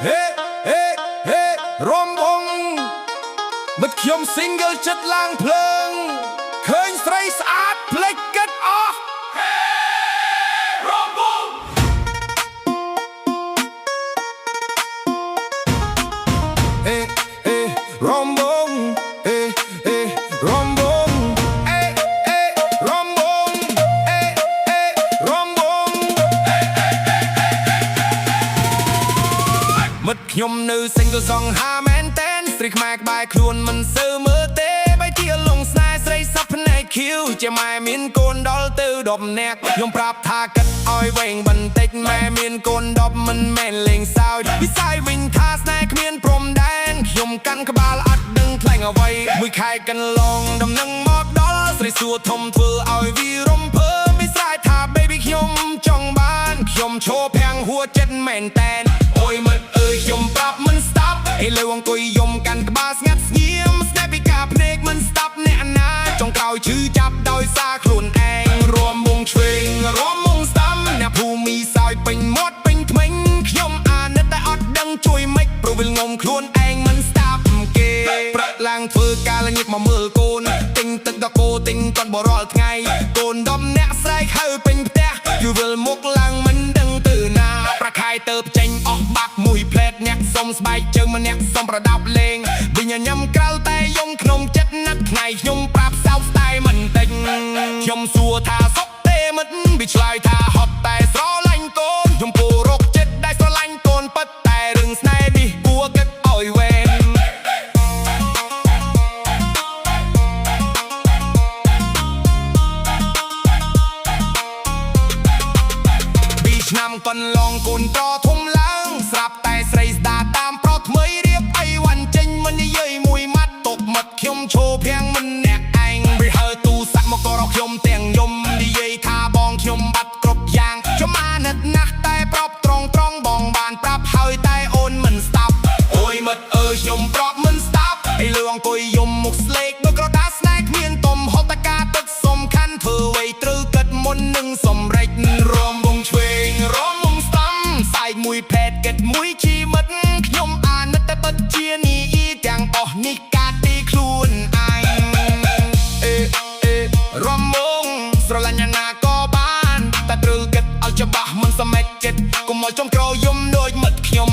ហេហេហេរំវងមិត្តខ្ញុំ single ចិត្តឡើងភ្លើងឃើញស្រីស្អាតភ្លេចគិតអស់ហេរំវងហេហេរំវងហេហេរំវងហេហេរំវងហេហេរំវងមិត្តខ្ញុំនៅ single សង្ហាមែនតែនស្រីខ្មែរក្បែរខ្លួនមិនសូវមើលទេបែរជាលងស្នេហ៍ស្រីសពភ្នែកខៀវជាម៉ែមានកូនដល់ទៅ10នាក់ខ្ញុំប្រាប់ថាគិតឲ្យវែងបន្តិចម៉ែមានកូន10មិនមែនលេងសើចវិស័យវិញថាស្នេហ៍គ្មានព្រំដែនខ្ញុំកាន់ក្បាលអត់ដឹងថ្លែងអ្វីមួយខែកន្លងដំណឹងមកដល់ស្រីសួរធំធ្វើឲ្យវារំភើបមិនស្រែកថា baby ខ្ញុំចង់បានខ្ញុំឈរភាំងហួរចិត្តមែនតែនអូយមិត្តអើយខ្ញុំប្រាប់មិនស្ដាប់ឥឡូវអង្គុយយំកាន់ក្បាលស្ងាត់ស្ងៀមស្នេហ៍ពីការភ្នែកមិនស្ដាប់អ្នកណាចុងក្រោយឈឺចាប់ដោយសារខ្លួនឯងរួមមុងឆ្វេងរួមមុងស្ដាំអ្នកភូមិសោយពេញមាត់ពេញថ្មិញខ្ញុំអាណិតតែអត់ដឹងជួយម៉េចព្រោះវិលងំខ្លួនឯងមិនស្ដាប់គេប្រឹកឡើងធ្វើការល្ងាចមកមើលកូនទិញទឹកដល់គោទិញគាត់បរាល់ថ្ងៃកូន10នាក់ស្រែកហៅពេញផ្ទះយូរវិលមុខឡើងមិនដឹងទៅណាប្រខែទៅចេញអស់បាក់មួយផ្លែតអ្នកសុំស្បែកជើងម្នាក់សុំប្រដាប់លេងវិញញ៉ាំក្រៅតែយំក្នុងចិត្តណាត់ថ្ងៃខ្ញុំប្រាប់សោកស្ដាយមិនតិចខ្ញុំសួរថាសុខទេមិត្តវាឆ្លើយថាហត់តែស្រឡាញ់កូនខ្ញុំពូរកចិត្តដែលស្រឡាញ់កូនពិតតែរឿងស្នេហ៍នេះគួរគិតឲ្យវែងឆ្នាំកន្លងកូនប្រធំឡើងស្រាប់តែស្រីស្ដាតាមប្រុសថ្មីរៀបអីវ៉ាន់ចេញមិននិយាយមួយម៉ាត់ទុកមាត់ខ្ញុំឈោភាំងមិនអ្នកឯងវាហើទូសាក់មកក៏រកខ្ញុំទាំងយំនិយាយថាបងខ្ញុំបាត់គ្រប់យ៉ាងខ្ញុំអាណិតណាស់តែប្រាប់ត្រង់បងបានប្រាប់ហើយតែអូនមិនស្ដាប់អូយមិត្តអើយខ្ញុំប្រាប់មិនស្ដាប់ឥឡូវអង្គុយយំមុខស្លេកដូចក្រដាសស្នេហ៍គ្មានទំហត់តែការទឹកសំខាន់ធ្វើអ្វីត្រូវគិតមុននឹងសម្រេចរំវងឆ្វេងរំមុំស្ដាំស្អែកមួយភេទគិតមួយជីវិតខ្ញុំអាណិតតែពិតជានេះទាំងអស់នេះការទីខ្លួនឯងអេអេរំវងស្រឡាញ់យ៉ាងណាក៏បានតែត្រូវគិតឲ្យច្បាស់មិនសម្រេចចិត្តកុំឲ្យចំក្រយំដូចមិត្តខ្ញុំ